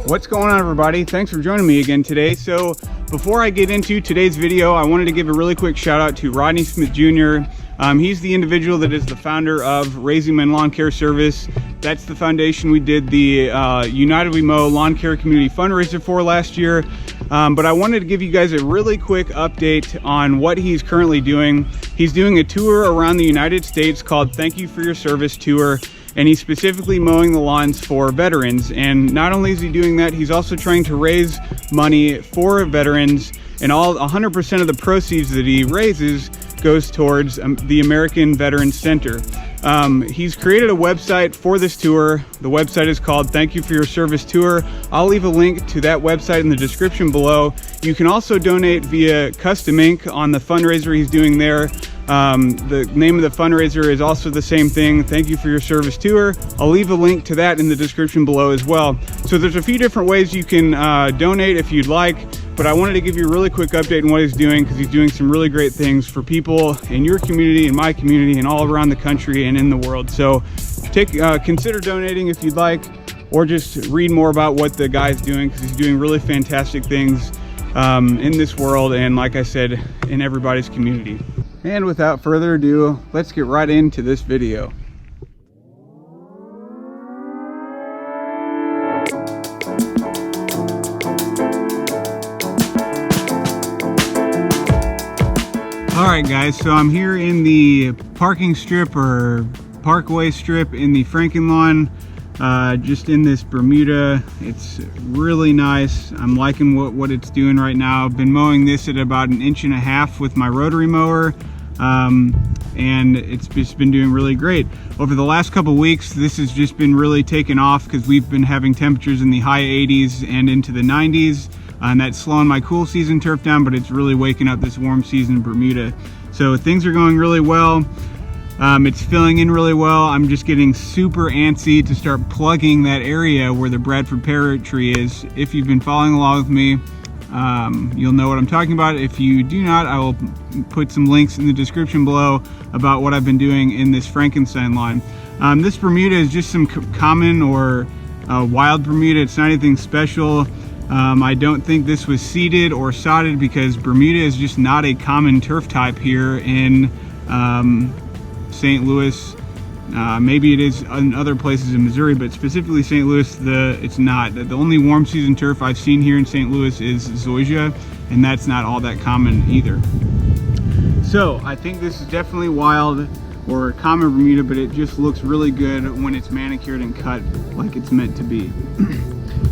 What's going on, everybody? Thanks for joining me again today. So before I get into today's video, I wanted to give a really quick shout out to Rodney Smith Jr. He's the individual that is the founder of Raising Men Lawn Care Service. That's the foundation we did the United We Mow Lawn Care Community fundraiser for last year. But I wanted to give you guys a really quick update on what he's currently doing. He's doing a tour around the United States called Thank You for Your Service Tour. And he's specifically mowing the lawns for veterans. And not only is he doing that, he's also trying to raise money for veterans, and 100% of the proceeds that he raises goes towards the American Veterans Center. He's created a website for this tour. The website is called Thank You for Your Service Tour. I'll leave a link to that website in the description below. You can also donate via custom ink on the fundraiser he's doing there. The name of the fundraiser is also the same thing, Thank You for Your Service Tour. I'll leave a link to that in the description below as well. So there's a few different ways you can donate if you'd like, but I wanted to give you a really quick update on what he's doing, because he's doing some really great things for people in your community, in my community, and all around the country and in the world. So consider donating if you'd like, or just read more about what the guy's doing, because he's doing really fantastic things in this world, and like I said, in everybody's community. And without further ado, let's get right into this video. Alright guys, so I'm here in the parking strip or parkway strip in the Franken lawn, just in this Bermuda. It's really nice. I'm liking what it's doing right now. I've been mowing this at about 1.5 inches with my rotary mower, and it's just been doing really great. Over the last couple weeks, this has just been really taking off, because we've been having temperatures in the high 80s and into the 90s, and that's slowing my cool season turf down, but it's really waking up this warm season Bermuda. So things are going really well. It's filling in really well. I'm just getting super antsy to start plugging that area where the Bradford pear tree is. If you've been following along with me, you'll know what I'm talking about. If you do not, I will put some links in the description below about what I've been doing in this Frankenstein lawn. This Bermuda is just some common or wild Bermuda. It's not anything special. I don't think this was seeded or sodded, because Bermuda is just not a common turf type here in St. Louis. Maybe it is in other places in Missouri, but specifically St. Louis, it's not. The only warm season turf I've seen here in St. Louis is zoysia, and that's not all that common either. So I think this is definitely wild or common Bermuda, but it just looks really good when it's manicured and cut like it's meant to be.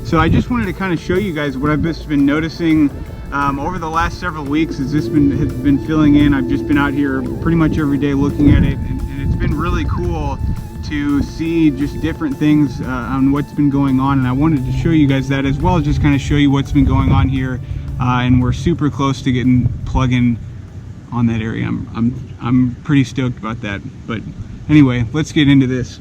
So I just wanted to kind of show you guys what I've just been noticing over the last several weeks as this has been filling in. I've just been out here pretty much every day looking at it, and it's been really cool to see just different things on what's been going on, and I wanted to show you guys that, as well as just kind of show you what's been going on here. And we're super close to getting plug-in on that area. I'm pretty stoked about that. But anyway, let's get into this.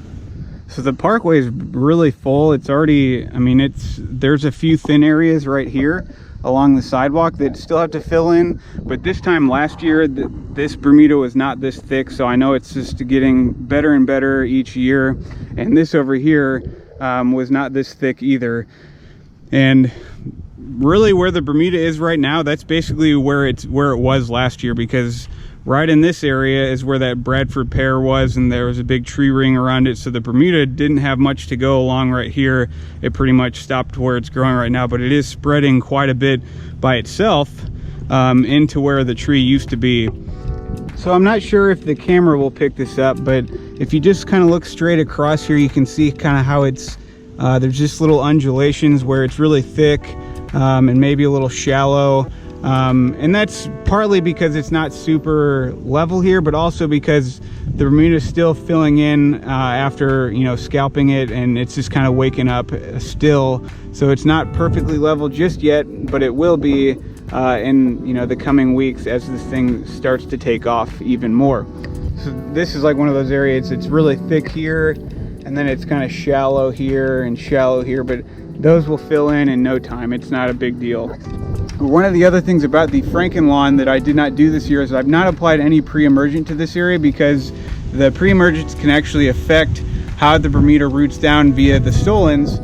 So the parkway is really full. It's already, I mean, there's a few thin areas right here along the sidewalk that still have to fill in, but this time last year this Bermuda was not this thick, so I know it's just getting better and better each year. And this over here was not this thick either. And really where the Bermuda is right now, that's basically where it was last year, because right in this area is where that Bradford pear was, and there was a big tree ring around it. So the Bermuda didn't have much to go along right here. It pretty much stopped where it's growing right now, but it is spreading quite a bit by itself into where the tree used to be. So I'm not sure if the camera will pick this up, but if you just kind of look straight across here, you can see kind of how it's, there's just little undulations where it's really thick and maybe a little shallow. And that's partly because it's not super level here, but also because the Bermuda is still filling in after, scalping it, and it's just kind of waking up still. So it's not perfectly level just yet, but it will be in the coming weeks as this thing starts to take off even more. So this is like one of those areas, it's really thick here, and then it's kind of shallow here and shallow here, but those will fill in no time. It's not a big deal. One of the other things about the Franken lawn that I did not do this year is I've not applied any pre-emergent to this area, because the pre-emergents can actually affect how the Bermuda roots down via the stolons.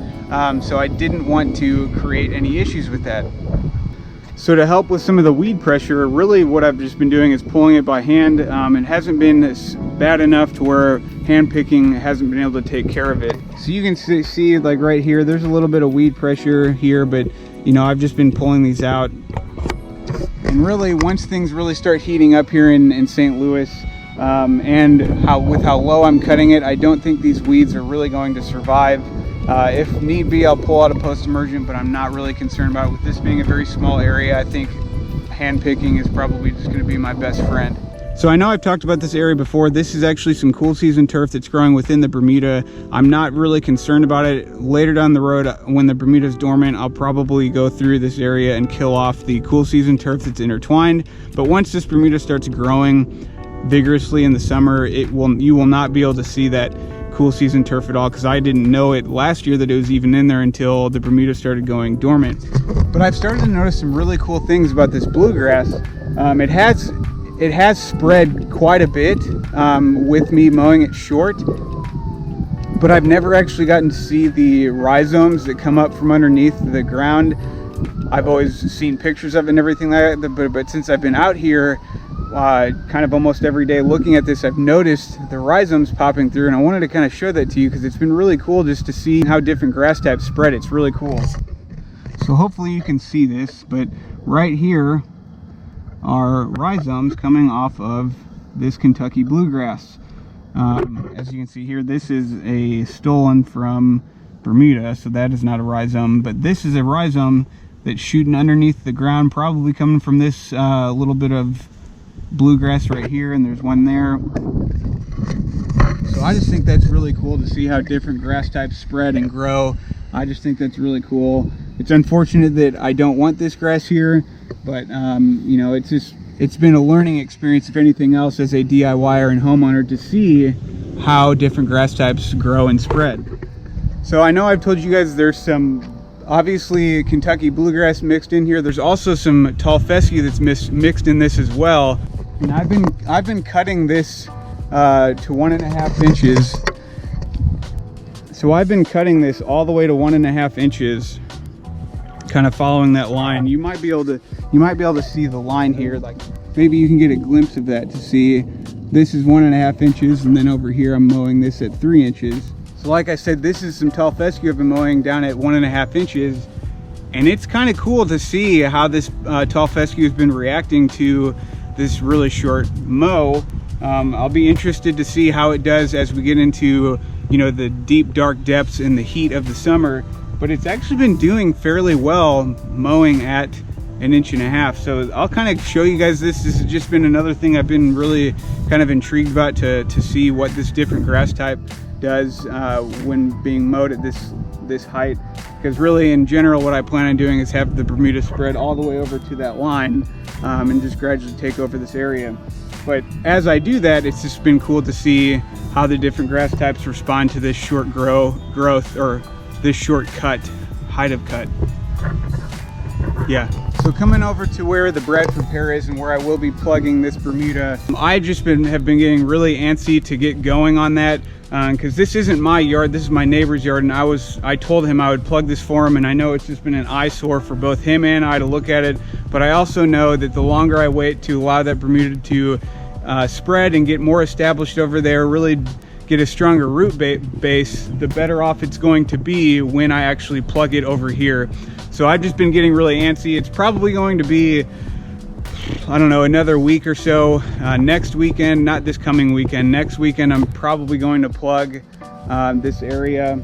so I didn't want to create any issues with that. So to help with some of the weed pressure, really what I've just been doing is pulling it by hand. It hasn't been bad enough to where hand picking hasn't been able to take care of it. So you can see like right here, there's a little bit of weed pressure here, but you know, I've just been pulling these out. And really, once things really start heating up here in St. Louis, and with how low I'm cutting it, I don't think these weeds are really going to survive. If need be, I'll pull out a post-emergent, but I'm not really concerned about it. With this being a very small area, I think hand picking is probably just going to be my best friend. So I know I've talked about this area before. This is actually some cool season turf that's growing within the Bermuda. I'm not really concerned about it. Later down the road, when the Bermuda is dormant, I'll probably go through this area and kill off the cool season turf that's intertwined. But once this Bermuda starts growing vigorously in the summer, you will not be able to see that cool season turf at all, because I didn't know it last year that it was even in there until the Bermuda started going dormant. But I've started to notice some really cool things about this bluegrass. It has spread quite a bit with me mowing it short, but I've never actually gotten to see the rhizomes that come up from underneath the ground. I've always seen pictures of it and everything like that, but since I've been out here kind of almost every day looking at this, I've noticed the rhizomes popping through, and I wanted to kind of show that to you because it's been really cool just to see how different grass types spread. It's really cool. So hopefully you can see this, but right here are rhizomes coming off of this Kentucky bluegrass. As you can see here, this is a stolen from Bermuda, so that is not a rhizome, but this is a rhizome that's shooting underneath the ground, probably coming from this little bit of bluegrass right here, and there's one there. So I just think that's really cool to see how different grass types spread and grow. I just think that's really cool. It's unfortunate that I don't want this grass here, but you know, it's been a learning experience, if anything else, as a DIYer and homeowner, to see how different grass types grow and spread. So I know I've told you guys there's some obviously Kentucky bluegrass mixed in here. There's also some tall fescue that's mixed in this as well. And I've been cutting this to 1.5 inches. So I've been cutting this all the way to 1.5 inches, kind of following that line. You might be able to see the line here. Like maybe you can get a glimpse of that to see this is 1.5 inches, and then over here I'm mowing this at 3 inches. So like I said, this is some tall fescue I've been mowing down at 1.5 inches, and it's kind of cool to see how this tall fescue has been reacting to this really short mow. I'll be interested to see how it does as we get into, you know, the deep dark depths in the heat of the summer, but it's actually been doing fairly well mowing at 1.5 inches. So I'll kind of show you guys this. This has just been another thing I've been really kind of intrigued about, to see what this different grass type does when being mowed at this height. Because really, in general, what I plan on doing is have the Bermuda spread all the way over to that line and just gradually take over this area. But as I do that, it's just been cool to see how the different grass types respond to this short growth, or this short cut, height of cut. Yeah. So coming over to where the Bradford pear is and where I will be plugging this Bermuda, I just have been getting really antsy to get going on that, because this isn't my yard, this is my neighbor's yard, and I told him I would plug this for him, and I know it's just been an eyesore for both him and I to look at it, but I also know that the longer I wait to allow that Bermuda to spread and get more established over there, really get a stronger root base, the better off it's going to be when I actually plug it over here. So I've just been getting really antsy. It's probably going to be, I don't know, another week or so. Next weekend, not this coming weekend, next weekend I'm probably going to plug this area.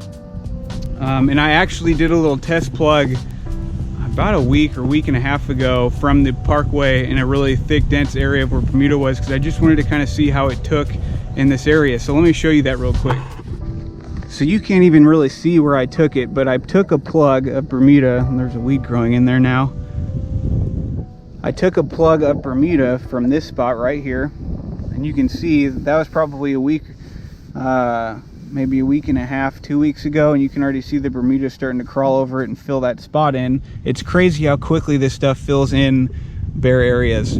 And I actually did a little test plug about a week or week and a half ago from the parkway in a really thick, dense area where Bermuda was, because I just wanted to kind of see how it took in this area. So let me show you that real quick. So you can't even really see where I took it, but I took a plug of Bermuda, and there's a weed growing in there now. I took a plug of Bermuda from this spot right here, and you can see that was probably a week, maybe a week and a half, 2 weeks ago, and you can already see the Bermuda starting to crawl over it and fill that spot in. It's crazy how quickly this stuff fills in bare areas.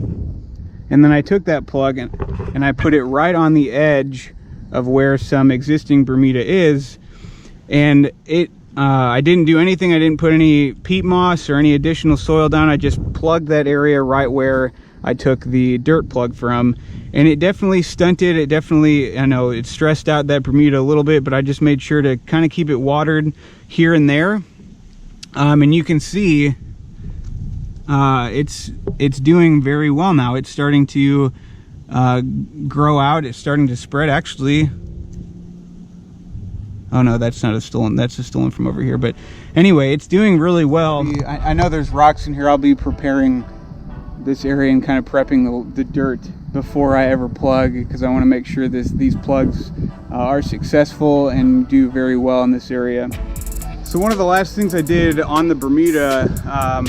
And then I took that plug and I put it right on the edge of where some existing Bermuda is, and I didn't do anything. I didn't put any peat moss or any additional soil down. I just plugged that area right where I took the dirt plug from, and it definitely stunted. It definitely, I know it stressed out that Bermuda a little bit, but I just made sure to kind of keep it watered here and there. And you can see it's doing very well now. It's starting to grow out. It's starting to spread, actually. Oh no, that's not a stolen, that's a stolen from over here. But anyway, it's doing really well. I know there's rocks in here. I'll be preparing this area and kind of prepping the dirt before I ever plug, because I want to make sure these plugs are successful and do very well in this area. So one of the last things I did on the Bermuda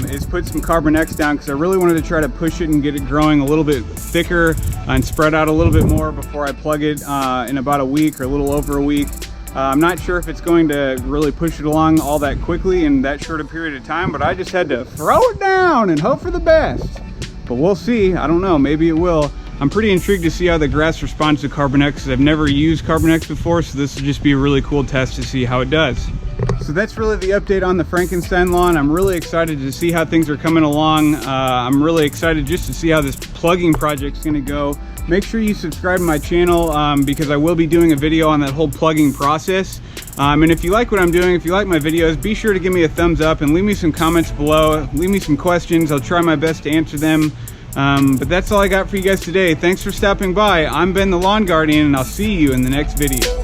is put some Carbon X down, because I really wanted to try to push it and get it growing a little bit thicker and spread out a little bit more before I plug it in about a week or a little over a week. I'm not sure if it's going to really push it along all that quickly in that short a period of time, but I just had to throw it down and hope for the best. But we'll see. I don't know. Maybe it will. I'm pretty intrigued to see how the grass responds to Carbon X, because I've never used Carbon X before, so this will just be a really cool test to see how it does. So that's really the update on the Frankenstein lawn. I'm really excited to see how things are coming along. I'm really excited just to see how this plugging project's going to go. Make sure you subscribe to my channel because I will be doing a video on that whole plugging process. And if you like what I'm doing, if you like my videos, be sure to give me a thumbs up and leave me some comments below. Leave me some questions. I'll try my best to answer them. But that's all I got for you guys today. Thanks for stopping by. I'm Ben the Lawn Guardian, and I'll see you in the next video.